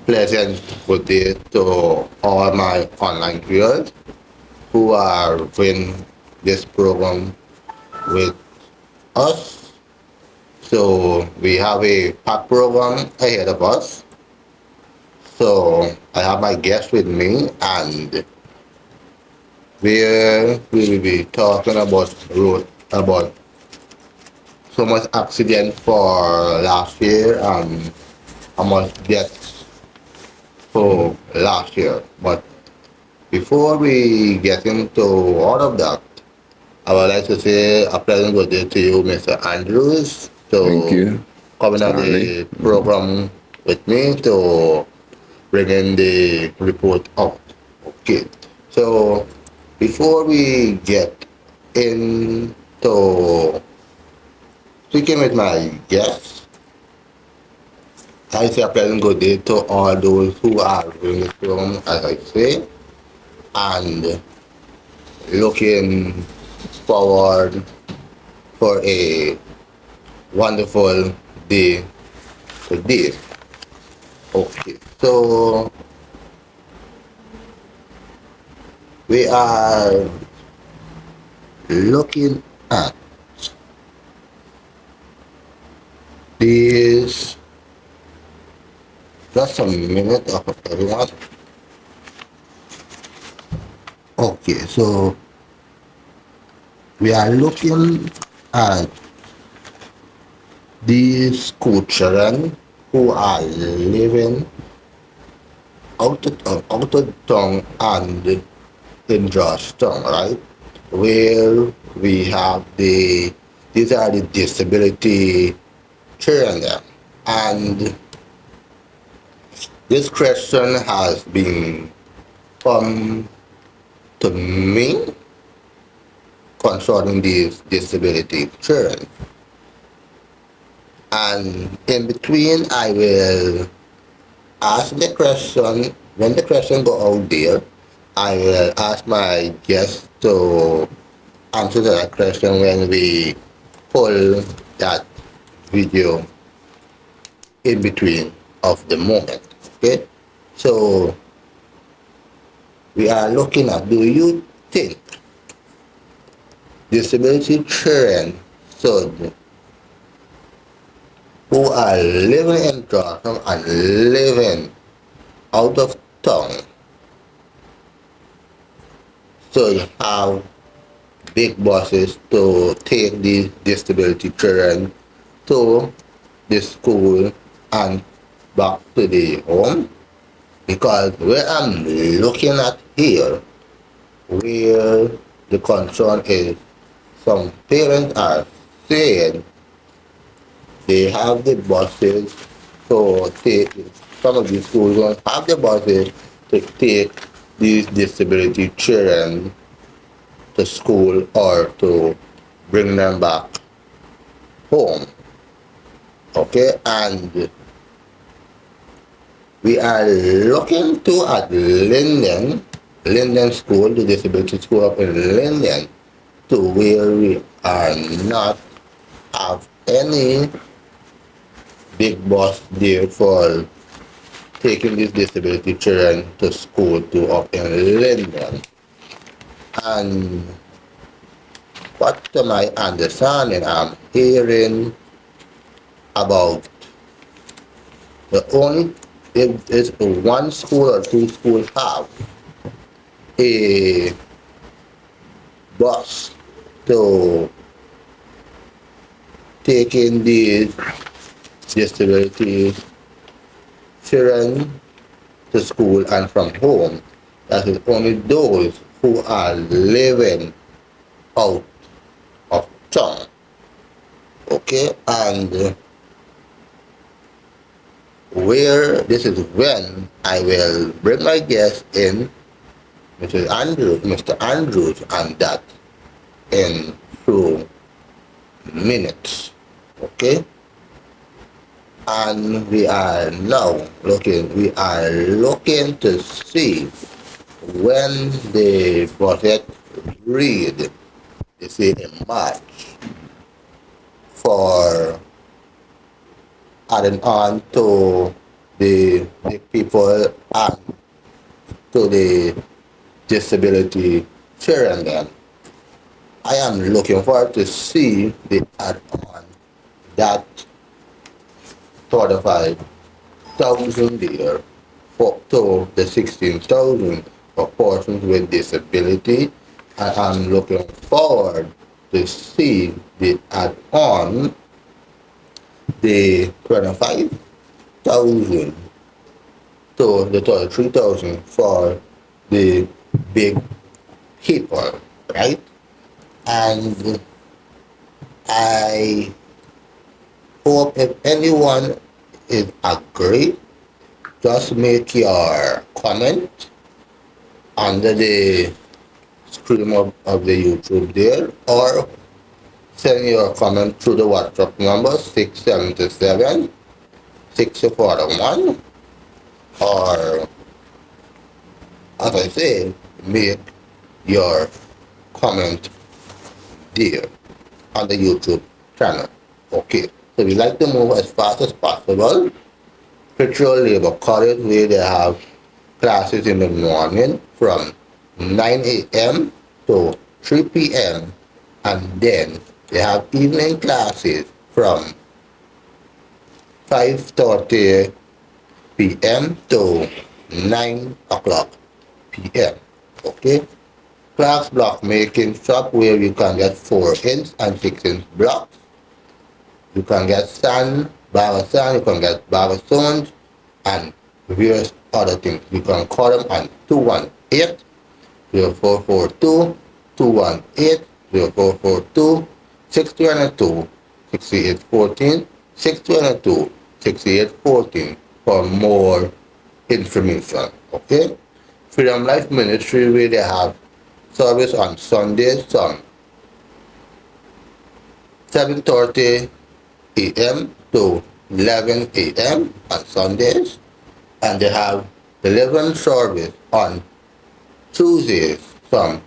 Pleasant good day to all my online viewers who are in this program with us. So we have a packed program ahead of us. So I have my guest with me and we will be talking about road about so much accident for last year and how much deaths for last year. But before we get into all of that, I would like to say a pleasant good day to you, Mr. Andrews, Thank to you, coming on Stanley. the program with me to bring in the report out. Okay, so before we get into speaking with my guests, I say a pleasant good day to all those who are in this program, as I say, and looking forward for a wonderful day today. Okay, so we are looking at this just a minute of everyone. Okay, so we are looking at these school children who are living out of town and in Georgetown, right? Where we have these are the disability children there. And this question has been come to me concerning these disability children. And in between, I will ask the question. When the question go out there, I will ask my guest to answer that question when we pull that video in between of the moment. Okay, so we are looking at, do you think disability children should who are living in Toronto and living out of town should have big buses to take these disability children to the school and back to the home? Because where I'm looking at here, where the concern is, some parents are saying they have the buses to take, some of these schools don't have the buses to take these disability children to school or to bring them back home. Okay, and we are looking to at Linden School, the disability school up in Linden, to where we are not have any big bus there for taking these disability children to school to up in Linden. And what to my understanding, I'm hearing about the only if it's one school or two schools have a bus to taking the disability children to school and from home. That is only those who are living out of town. Okay, and where this is when I will bring my guest in, Mr. Andrews, and that in few minutes. Okay, and we are looking to see when the project read, they say in March, for adding on to the people and to the disability children then. I am looking forward to see the add on that 35,000 there for to the 16,000 for persons with disability. And I'm looking forward to see the add on the 25,000 to the 33,000 for the big people, right? And I hope if anyone is agree, just make your comment under the screen of the YouTube there, or send your comment through the WhatsApp number 677 641, or as I say, make your comment there on the YouTube channel. Okay, so we like to move as fast as possible. Petrol Labor College, where they have classes in the morning from 9 a.m. to 3 p.m. and then they have evening classes from 5:30 p.m. to 9 o'clock p.m. Okay? Class block making shop where you can get 4-inch and 6-inch blocks. You can get sand, sand, you can get barber stones, and various other things. You can call them on 218 0442 218 0442 622 6814 622 6814 for more information. Okay? Freedom Life Ministry, where they have service on Sundays from 7:30 a.m. to 11 a.m. on Sundays, and they have deliverance service on Tuesdays from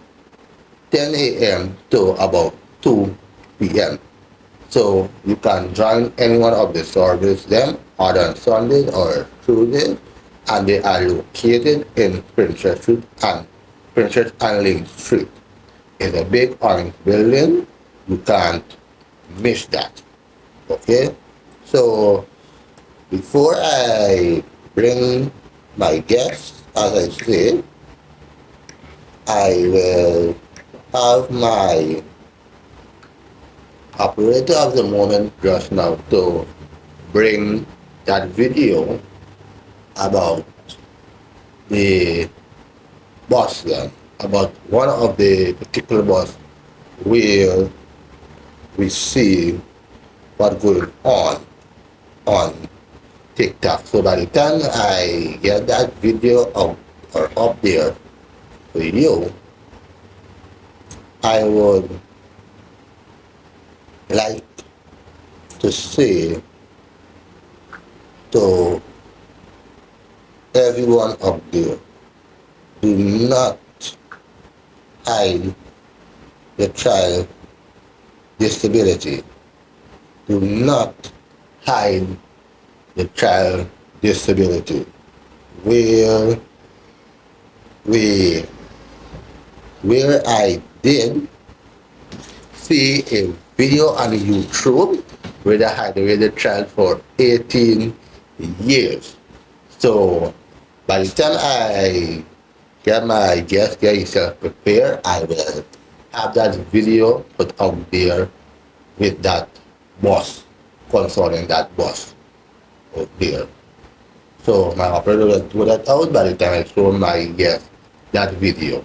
10 a.m. to about 2 p.m. So you can join any one of the service them either on Sundays or Tuesdays, and they are located in Princess Street and Princess and Link Street. It's a big orange building. You can't miss that. Okay? So before I bring my guests, as I say, I will have my operator of the moment just now to bring that video about the bus then, about one of the particular bus where we see what's going on TikTok. So by the time I get that video up or up there for you, I would like to say to everyone up there, do not hide the child disability. Do not hide the child disability. Where we where I did see a video on YouTube where they had the child for 18 years. So by the time I get my guest, get yourself prepared, I will have that video put out there with that boss, concerning that boss out there. So my operator will do that out by the time I show my guest that video.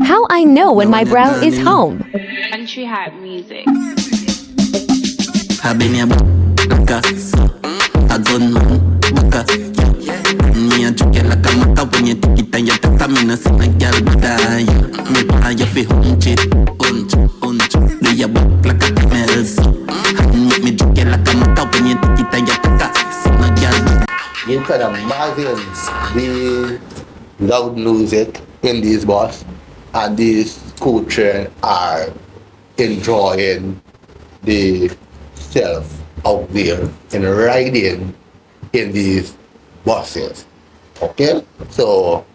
How I know when my bro is home. Country Hat Music. Habenya baka a gunman baka me a joke like a maka when you take it and you take a minute and a girl die me buy you fi hunch do you walk like a camel me joke like a maka when you take it and you take a girl. You can imagine the loud music in these bus, and these school children are enjoying the self out there and riding in these buses. Okay? So,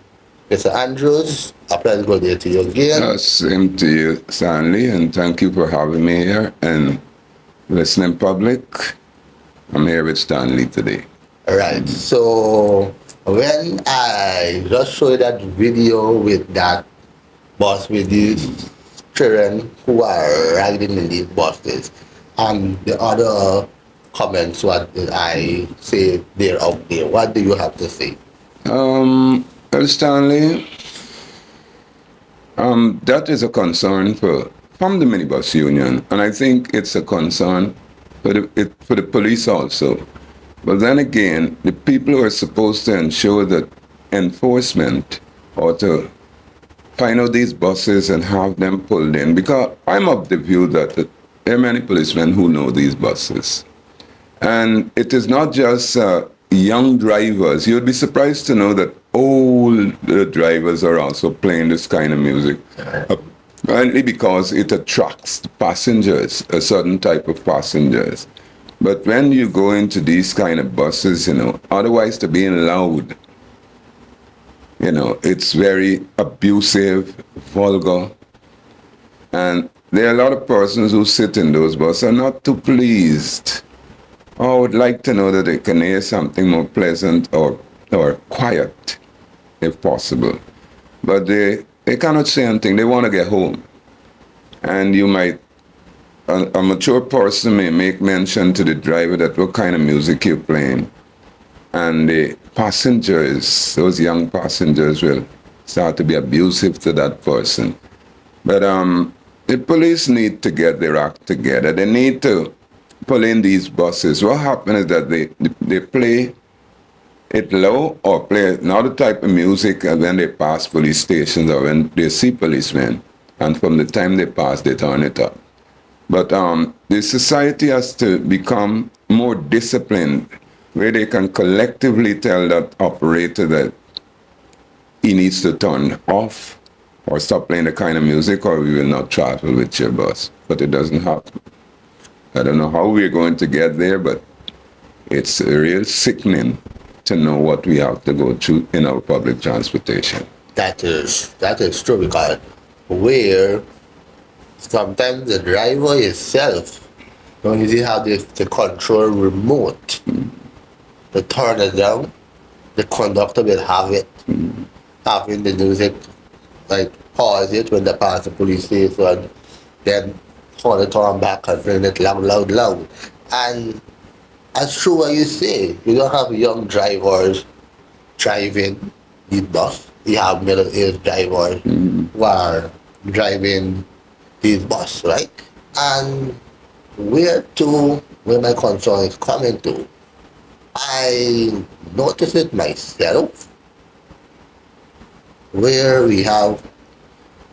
Mr. Andrews, a pleasure good day to you again. Same to you, Stanley, and thank you for having me here. And listening public, I'm here with Stanley today. Right. So when I just showed that video with that bus with these children who are riding in these buses, and the other comments what did I say they're out there, what do you have to say? Well, Stanley, that is a concern from the minibus union, and I think it's a concern for the police also. But then again, the people who are supposed to ensure that enforcement or to find out these buses and have them pulled in, because I'm of the view that there are many policemen who know these buses. And it is not just young drivers. You'd be surprised to know that old drivers are also playing this kind of music. Apparently because it attracts passengers, a certain type of passengers. But when you go into these kind of buses, otherwise to being loud, it's very abusive, vulgar. And there are a lot of persons who sit in those buses are not too pleased. I would like to know that they can hear something more pleasant or quiet, if possible. But they cannot say anything. They want to get home. And you might, a mature person may make mention to the driver that what kind of music you're playing. And the passengers, those young passengers will start to be abusive to that person. But the police need to get their act together. They need to pull in these buses. What happens is that they play it low or play another type of music when they pass police stations or when they see policemen. And from the time they pass, they turn it up. But the society has to become more disciplined, where they can collectively tell that operator that he needs to turn off or stop playing the kind of music, or we will not travel with your bus. But it doesn't happen. I don't know how we're going to get there, but it's real sickening to know what we have to go through in our public transportation. That is true, because where sometimes the driver itself don't easily have the control remote to turn it down. The conductor will have it, having the music, like pause it when they pass the police station, then turn back and bring it loud. And as true what you say, you don't have young drivers driving the bus. You have middle-aged drivers who are driving these bus, right? And where my concern is coming to, I notice it myself, where we have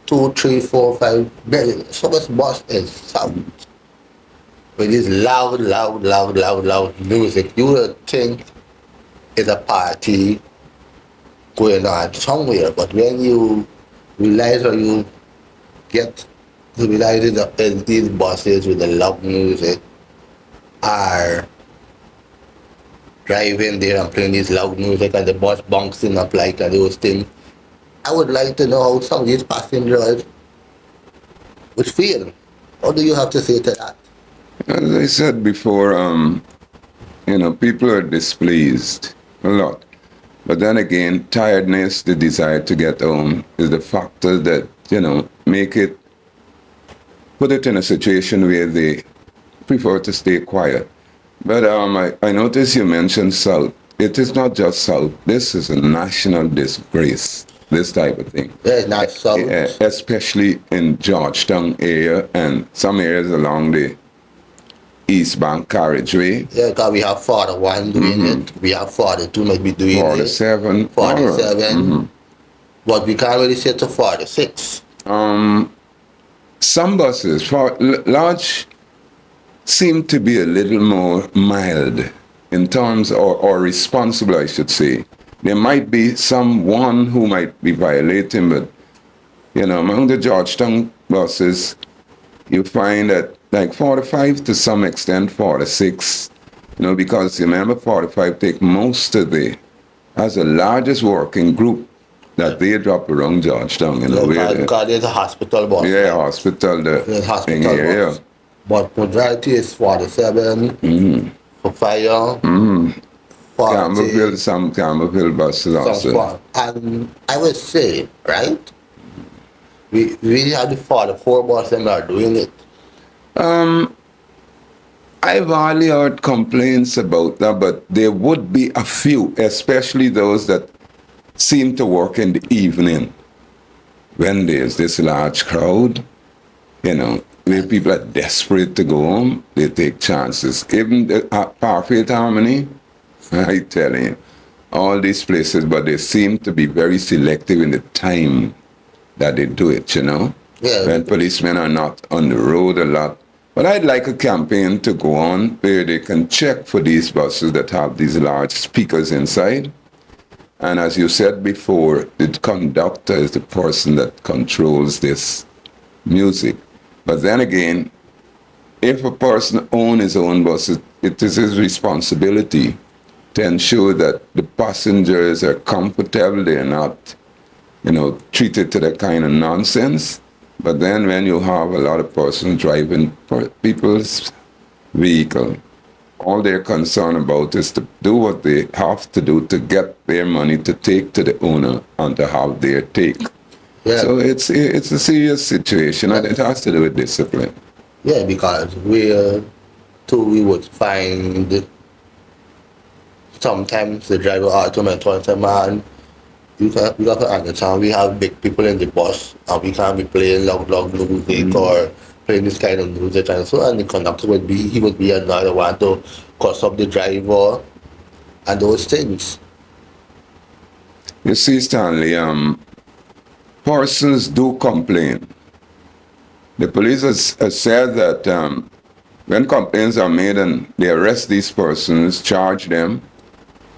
2, 3, 4, 5 million. So much bus is sound. With this loud music, you would think it's a party going on somewhere. But when you realize, or you get to realize that these buses with the loud music are driving there and playing this loud music, and the bus bouncing up like those things, I would like to know how some of these passengers would feel. What do you have to say to that? As I said before, people are displeased a lot. But then again, tiredness, the desire to get home is the factor that, put it in a situation where they prefer to stay quiet. But I noticed you mentioned South. It is not just South. This is a national disgrace, this type of thing. Yeah, it's not South. Especially in Georgetown area and some areas along the East Bank Carriageway. Yeah, because we have 41 doing it. We have 42 might be doing 47. it. 47. But we can't really say to 46. Some buses, for large, seem to be a little more mild in terms, or responsible, I should say. There might be someone who might be violating, but, among the Georgetown buses, you find that like 45 to some extent 46, because you remember 45 take most of as the largest working group that they drop around Georgetown, Because there's a hospital bus. yeah, hospital, There's the thing hospital here, bus. But majority is 47 for fire, 40, some Campbellville buses some also. spot. And I would say, right, we have the 44 bus and are doing it. I've hardly heard complaints about that, but there would be a few, especially those that seem to work in the evening when there's this large crowd, where people are desperate to go home, they take chances. Even the Parfield Harmony, I tell you, all these places, but they seem to be very selective in the time that they do it, Yeah. When policemen are not on the road a lot. But I'd like a campaign to go on where they can check for these buses that have these large speakers inside. And as you said before, the conductor is the person that controls this music. But then again, if a person owns his own bus, it is his responsibility to ensure that the passengers are comfortable, they're not, treated to that kind of nonsense. But then when you have a lot of persons driving people's vehicle, all they're concerned about is to do what they have to do to get their money to take to the owner and to have their take. Yeah. So it's a serious situation, and it has to do with discipline. Yeah, because we would find sometimes the driver automatic and say, man, we got to understand we have big people in the bus and we can't be playing loud music or playing this kind of music and so, and the conductor would be another one to cuss up the driver and those things. You see, Stanley, persons do complain. The police has said that when complaints are made and they arrest these persons, charge them,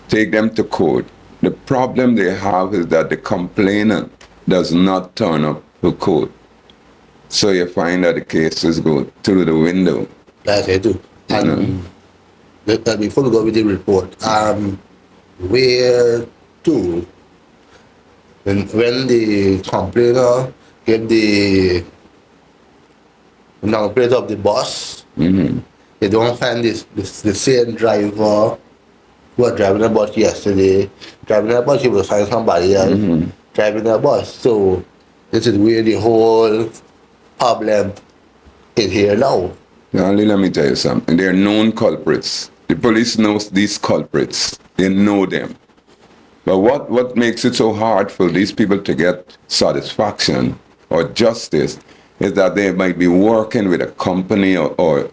take them to court, the problem they have is that the complainant does not turn up to court. So you find that the cases go through the window. That's it too. And before we go with the report, where to when the complainer get the number plate of the bus, they don't find the same driver who was driving the bus yesterday. Driving the bus, he will find somebody else driving the bus. So this is where the whole problem is here now. Stanley, let me tell you something. They're known culprits. The police knows these culprits. They know them. But what makes it so hard for these people to get satisfaction or justice is that they might be working with a company or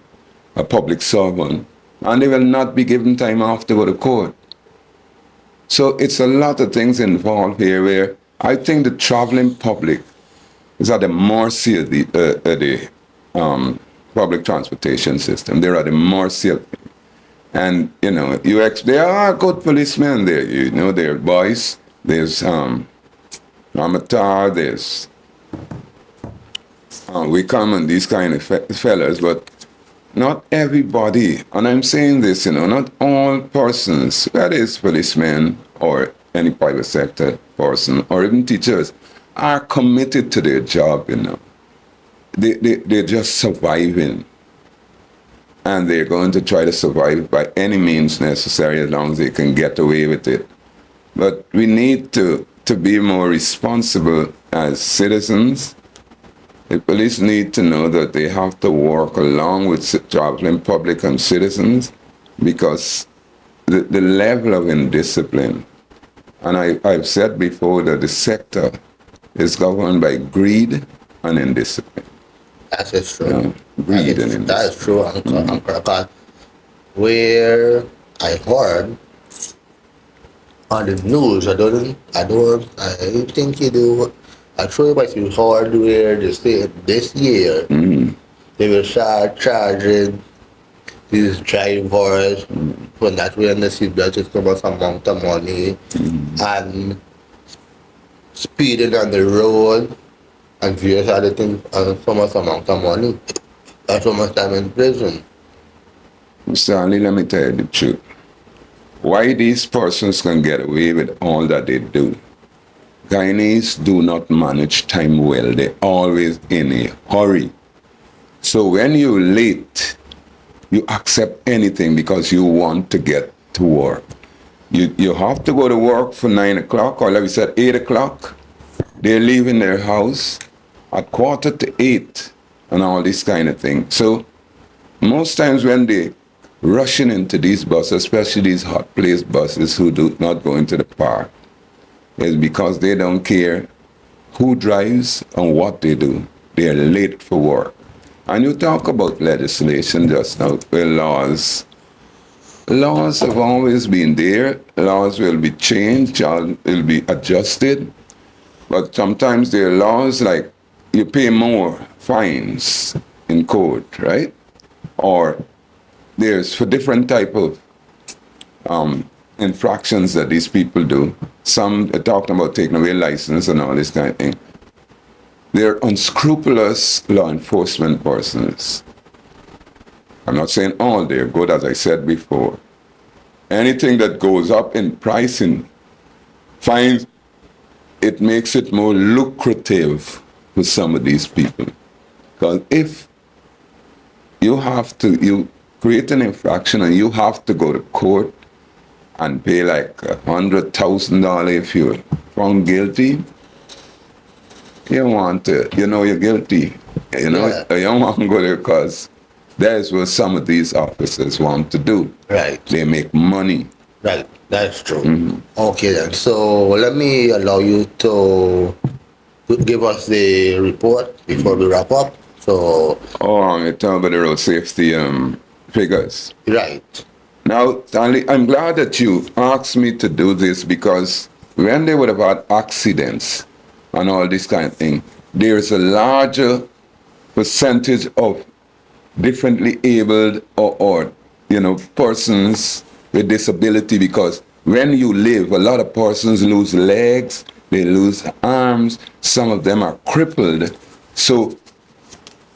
a public servant, and they will not be given time off to go to court. So it's a lot of things involved here where I think the traveling public is at the mercy of the public transportation system. They're at the mercy of it. And, there are good policemen there, there are boys, there's Ramatar, there's we come and these kind of fellas, but not everybody, and I'm saying this, not all persons, whether it's policemen or any private sector person or even teachers, are committed to their job, They're just surviving. And they're going to try to survive by any means necessary as long as they can get away with it. But we need to be more responsible as citizens. The police need to know that they have to work along with traveling public and citizens because the level of indiscipline, and I've said before that the sector is governed by greed and indiscipline. That is true. Greed and indiscipline. That is true, Uncle. Where I heard on the news, I think you do. I told you what you heard where they say this year they will start charging these drivers for not wearing the seatbelt system or some amount of money and speeding on the road and various other things and so much amount of money. or so much time in prison. Stanley, let me tell you the truth. Why these persons can get away with all that they do? Guyanese do not manage time well. They're always in a hurry. So when you're late, you accept anything because you want to get to work. You have to go to work for 9 o'clock, or like we said, 8 o'clock. They're leaving their house at 7:45 and all this kind of thing. So most times when they rushing into these buses, especially these hot place buses who do not go into the park, is because they don't care who drives and what they do. They are late for work. And you talk about legislation just now, well, laws. Laws have always been there. Laws will be changed, will be adjusted. But sometimes there are laws like you pay more fines in court, right? Or there's for different type of infractions that these people do. Some are talking about taking away license and all this kind of thing. They're unscrupulous law enforcement persons. I'm not saying all, they're good, as I said before. Anything that goes up in pricing, fines, it makes it more lucrative for some of these people. Because if you create an infraction and you have to go to court and pay like $100,000 if you're found guilty, you want to, you're guilty. You don't want to go there because that's what some of these officers want to do. Right. They make money. Right. That's true. Okay then. So let me allow you to give us the report before we wrap up. So. You're talking about the road safety figures. Right. Now, Stanley, I'm glad that you asked me to do this because when they would have had accidents and all this kind of thing, there's a larger percentage of differently abled or persons with disability, because when you live, a lot of persons lose legs, they lose arms, some of them are crippled. So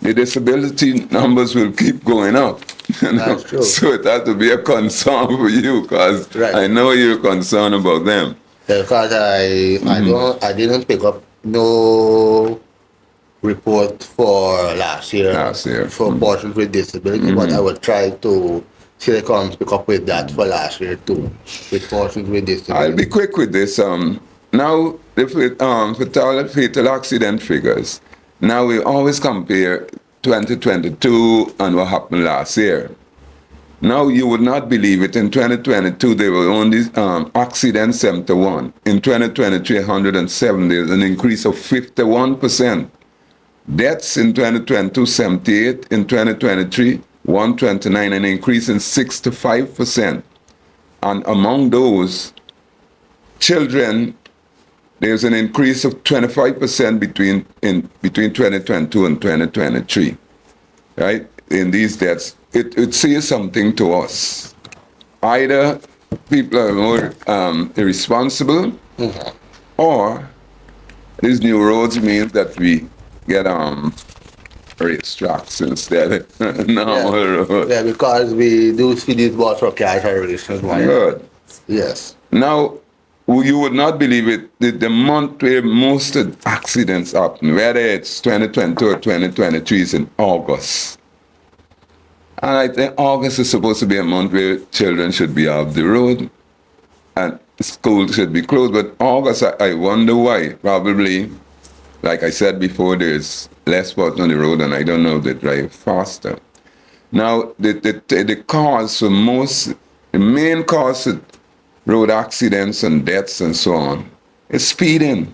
the disability numbers will keep going up. That's true. So it has to be a concern for you, because I know you're concerned about them. Because I didn't pick up no report for last year for persons with disability, but I will try to see if I can pick up with that for last year too, with persons with disability. I'll be quick with this. Now, the fatal accident figures. Now we always compare 2022 and what happened last year. Now you would not believe it. In 2022, there were only accidents 71. In 2023, 107. There's an increase of 51%. Deaths in 2022, 78. In 2023, 129, an increase in 65%. And among those, children, there's an increase of 25% between 2022 and 2023, right? In these deaths, it says something to us. Either people are more irresponsible, or these new roads mean that we get racetracks instead. Yeah, because we do see these bus for cash races. Good. Yes. Now, you would not believe it, the month where most of the accidents happen, whether it's 2022 or 2023, is in August. And I think August is supposed to be a month where children should be off the road and schools should be closed. But August, I wonder why. Probably, like I said before, there's less spots on the road, and I don't know if they drive faster. Now, the cause for the main cause of road accidents and deaths and so on is speeding.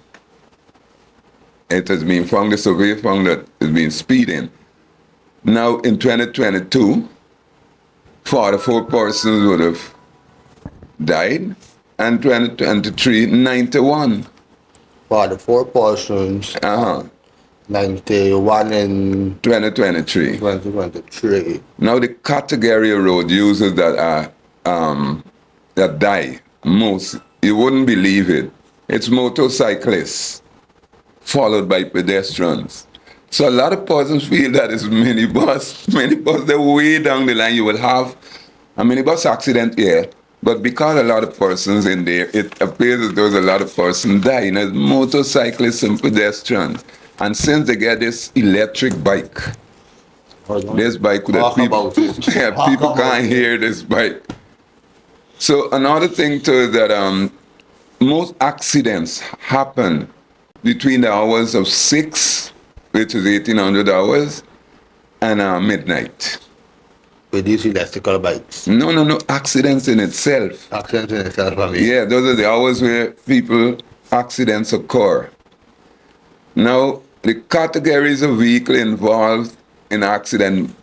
It has been found, the survey found that it's been speeding. Now, in 2022, 44 persons would have died, and 2023, 91. 44 persons. 91 in 2023. 2023. Now, the category of road users that die most, you wouldn't believe it. It's motorcyclists, followed by pedestrians. So a lot of persons feel that it's minibus. Minibus, they're way down the line. You will have a minibus accident here. But because a lot of persons in there, it appears that there's a lot of persons dying as motorcyclists and pedestrians. And since they get this electric bike, this bike that Talk people, about it. yeah, Talk people about can't it. hear this bike. So another thing too is that most accidents happen between the hours of 6, which is 1800 hours, and midnight. With these electrical bikes. No, accidents in itself. Accidents in itself, I mean. Yeah, those are the hours where accidents occur. Now, the categories of vehicle involved in accident,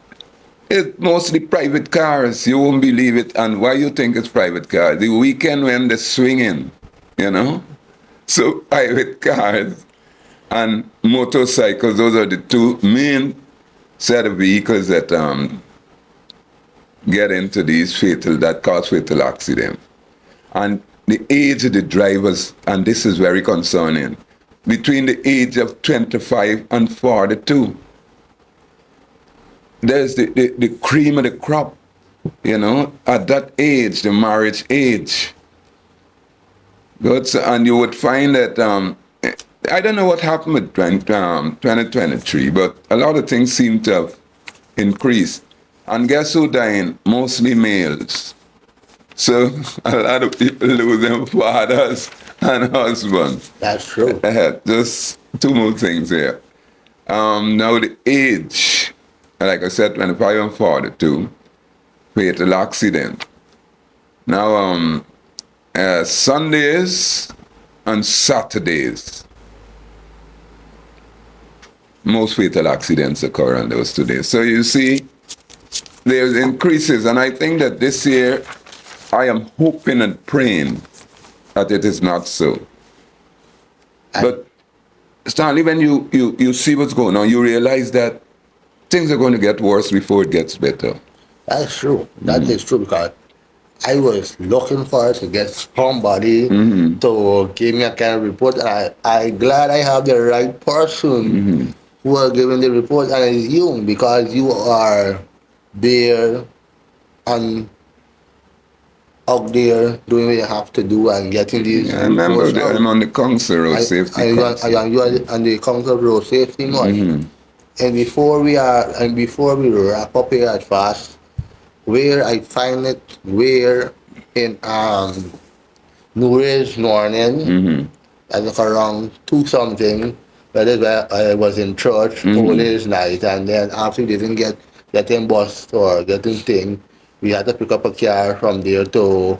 it's mostly private cars. You won't believe it. And why you think it's private cars? The weekend when they're swinging, you know? So private cars and motorcycles, those are the two main set of vehicles that get into that cause fatal accident. And the age of the drivers, and this is very concerning, between the age of 25 and 42. There's the cream of the crop, you know, at that age, the marriage age. And you would find that, I don't know what happened with 2023, but a lot of things seem to have increased. And guess who dying? Mostly males. So a lot of people losing fathers and husbands. That's true. Just two more things here. Now the age, like I said, 25 and 42, fatal accident. Now Sundays and Saturdays, most fatal accidents occur on those 2 days. So you see, there's increases, and I think that this year, I am hoping and praying that it is not so. But Stanley, when you see what's going on, you realize that things are going to get worse before it gets better. That's true. That is true, because I was looking for to get somebody to give me a kind of report, and I'm glad I have the right person who are giving the report, and it's you, because you are there and out there doing what you have to do and getting these I remember reports that out. I'm on the Council Road Safety Council. You are on the Council of Road Safety Month. And before we wrap up here at fast, where I find it, where in New Year's morning, I think around 2 something, that is where I was in church all this night, and then after we didn't getting bus or getting thing, we had to pick up a car from there to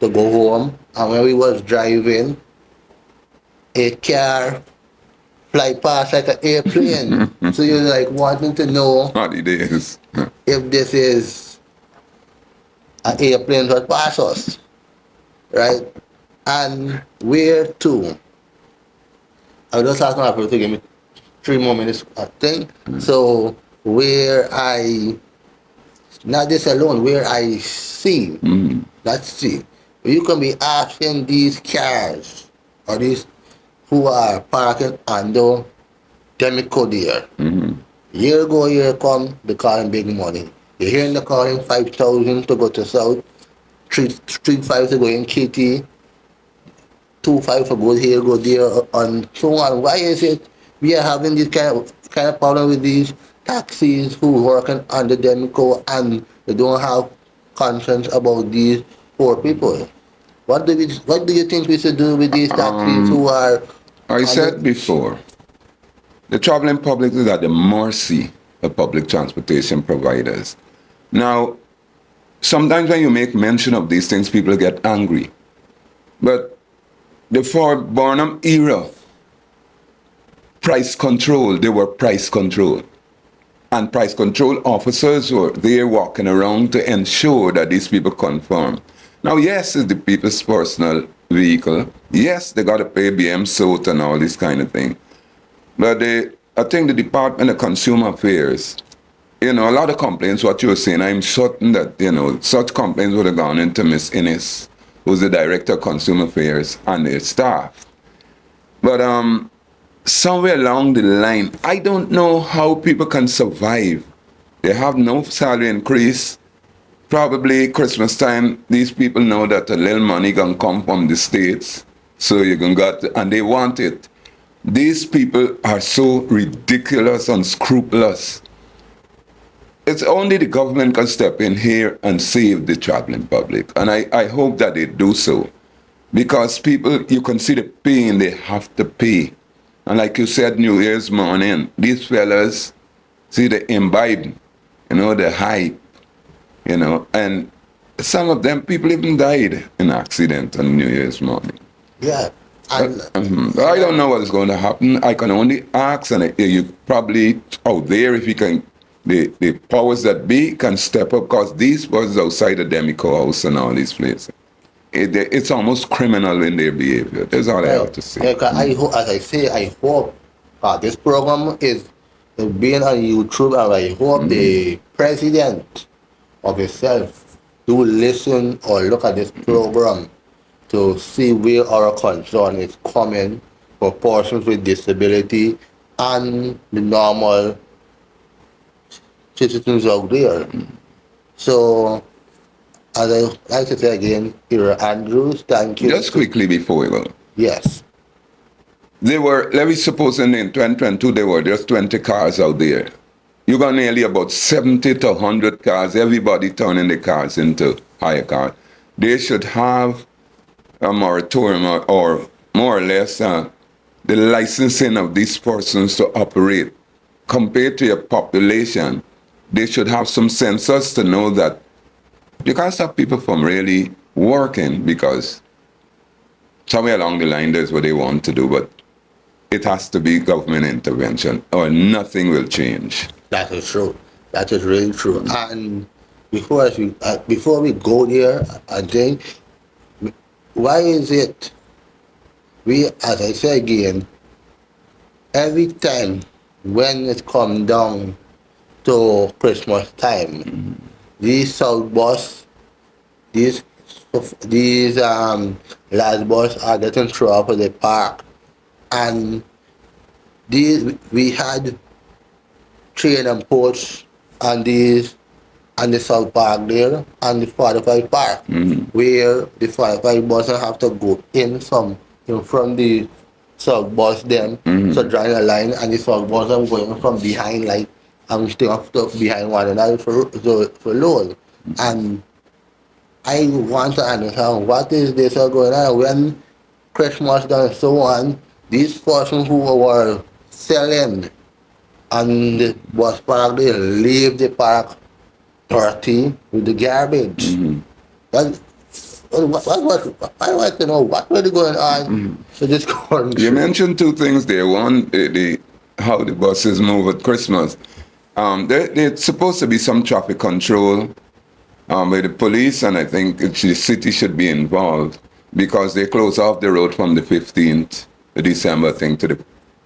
go home. And when we was driving, a car fly past like an airplane. So you're like wanting to know Holidays. if this is an airplane that pass us, right? And where to? I was just asking my people to give me 3 more minutes, I think. So where not this alone, where I see, let's see, you can be asking these cars or these who are parking under Demico there. Year go, year come, they calling big money. You hearing the calling 5,000 to go to South, 3,500 to go in Kitty, 2,500 for go here, go there, and so on. Why is it we are having this kind of problem with these taxis who working under Demico and they don't have conscience about these poor people? What do you think we should do with these taxis who are? I said before, the traveling public is at the mercy of public transportation providers. Now, sometimes when you make mention of these things, people get angry. But the Ford Barnum era, price control, they were price control. And price control officers were there walking around to ensure that these people conform. Now, yes, it's the people's personal vehicle. Yes, they got to pay BM SOT and all this kind of thing. But I think the Department of Consumer Affairs, a lot of complaints, what you were saying, I'm certain that, such complaints would have gone into Miss Innes, who's the Director of Consumer Affairs, and their staff. But somewhere along the line, I don't know how people can survive. They have no salary increase. Probably Christmas time, these people know that a little money gonna come from the States, so you can get, and they want it. These people are so ridiculous and scrupulous. It's only the government can step in here and save the traveling public. And I hope that they do so. Because people, you can see the pain they have to pay. And like you said, New Year's morning, these fellas, see the imbibe, the hype, and some of them, people even died in accident on New Year's morning. Yeah. And I don't know what is going to happen. I can only ask, and you probably out there, if you can, the powers that be can step up, because these persons outside the Demico House and all these places, it's almost criminal in their behavior. That's all I have to say. Yeah, 'cause I hope, as I say, I hope this program is being on YouTube, and I hope the president of himself do listen or look at this program to see where our concern is coming for persons with disability and the normal citizens out there. So, as I like to say again, here Andrews, thank you. Just quickly before we go. Yes. There were, let me suppose in 2022, there were just 20 cars out there. You got nearly about 70 to 100 cars, everybody turning the cars into hire cars. They should have a moratorium or more or less the licensing of these persons to operate. Compared to your population, they should have some census to know that you can't stop people from really working, because somewhere along the line there's what they want to do, but it has to be government intervention or nothing will change. That is true. That is really true. And before we go there, I think, why is it as I say again, every time when it comes down to Christmas time, these South bus, these large bus are getting thrown up at the park, and we had train and ports and the South Park there and the 45 Park, where the 45 buses have to go in from the South bus them, so drawing a line, and the South bus are going from behind, like I'm staying up behind one another for load. And I want to understand what is this going on when Christmas and so on. These persons who were selling and the bus park, they leave the park dirty with the garbage. I want to know what really going on with this country. You mentioned two things there. One, how the buses move at Christmas. There's supposed to be some traffic control with the police, and I think the city should be involved, because they close off the road from the 15th of December, I think,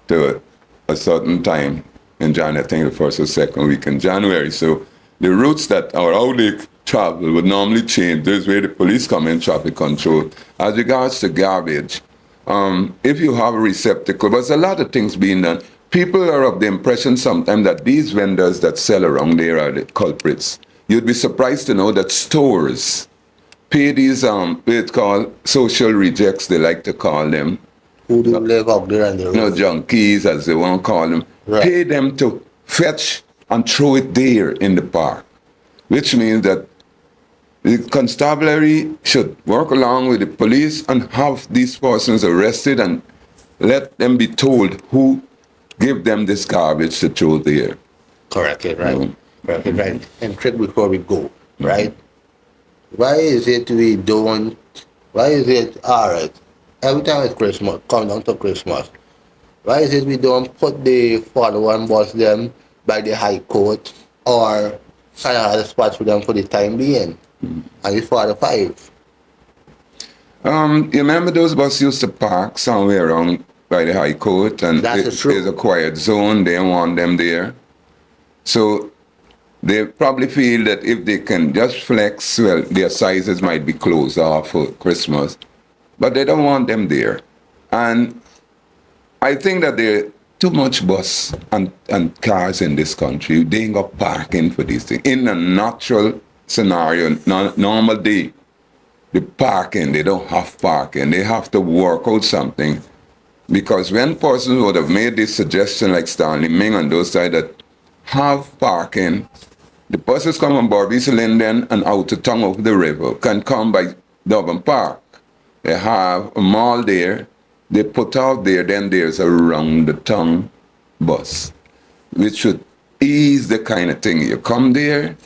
to a certain time in January, I think the first or second week in January. So the routes that are how they travel would normally change. There's where the police come in, traffic control. As regards to garbage, if you have a receptacle, there's a lot of things being done. People are of the impression sometimes that these vendors that sell around there are the culprits. You'd be surprised to know that stores pay these, it's called social rejects, they like to call them. Who do live out there and the road? Junkies, as they want to call them. Right. Pay them to fetch and throw it there in the park, which means that the constabulary should work along with the police and have these persons arrested and let them be told who give them this garbage to throw there. Correct, right. Correct, right. And trick before we go, right? Why is it alright? Every time it's Christmas, come down to Christmas, why is it we don't put the 41 bus them by the High Court or kind of other spots for them for the time being? And the 45. You remember those buses used to park somewhere around by the High Court, and That's true. there's a quiet zone, they want them there. So they probably feel that if they can just flex, well, their sizes might be closed off for Christmas, but they don't want them there. And I think that there are too much bus and cars in this country. They ain't got parking for these things. In a natural scenario, normal day, the parking, they don't have parking. They have to work out something. Because when persons would have made this suggestion, like Stanley Ming and those guys that have parking, the buses come on Barbie Linden and out to tongue of the river can come by Dublin Park. They have a mall there. They put out there, then there's a round the tongue bus, which should ease the kind of thing. You come there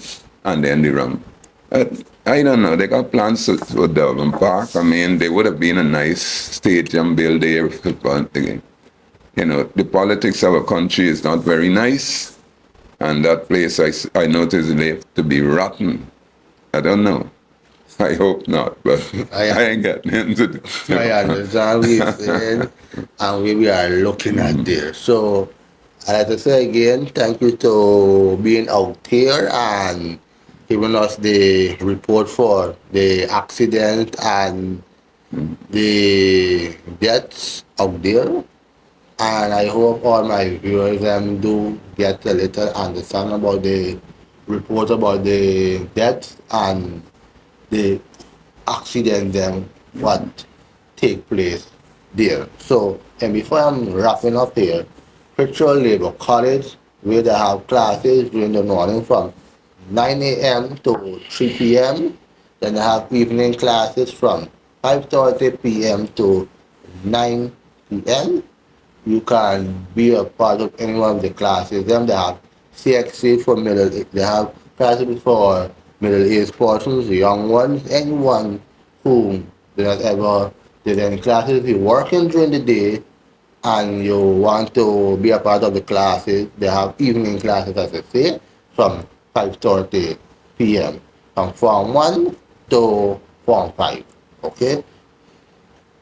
and then the round. I don't know. They got plans for Dublin Park. I mean, they would have been a nice stadium built there. Again, you know, the politics of a country is not very nice, and that place I notice left to be rotten. I don't know. I hope not, but I ain't got nothing to do. I understand what you're saying and we are looking at there. So, I'd like to say again, thank you to being out here and giving us the report for the accident and the deaths out there. And I hope all my viewers do get a little understanding about the report about the deaths and the accident them what take place there. So, and before I'm wrapping up here, Picture Labor College, where they have classes during the morning from 9 a.m. to 3 p.m. Then they have evening classes from 5:30 p.m. to 9 p.m. You can be a part of any one of the classes. Then they have CXC for middle. They have classes for middle-aged persons, young ones, anyone who did not ever did any classes. If you're working during the day and you want to be a part of the classes, they have evening classes, as I say, from 5:30 p.m. from Form 1 to Form 5. Okay?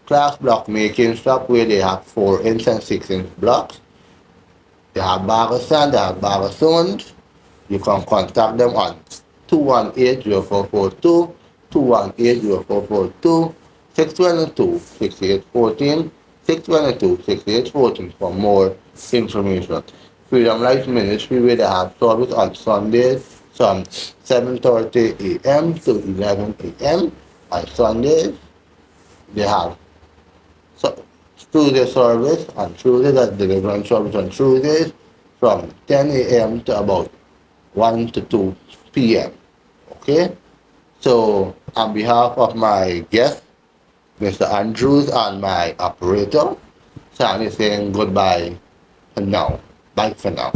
Class block making shop where they have 4-inch and 6-inch blocks. They have barber sand, they have barber stones. You can contact them on 218-0442, 218-0442, 622-6814, 622-6814 for more information. Freedom Life Ministry, where they have service on Sundays from 7:30 a.m. to 11 a.m. On Sundays, they have Tuesday service on Tuesdays, that's deliverance service on Tuesdays from 10 a.m. to about 1 to 2 p.m. Okay? So, on behalf of my guest, Mr. Andrews, and my operator, Sandy saying goodbye for now. Bye for now.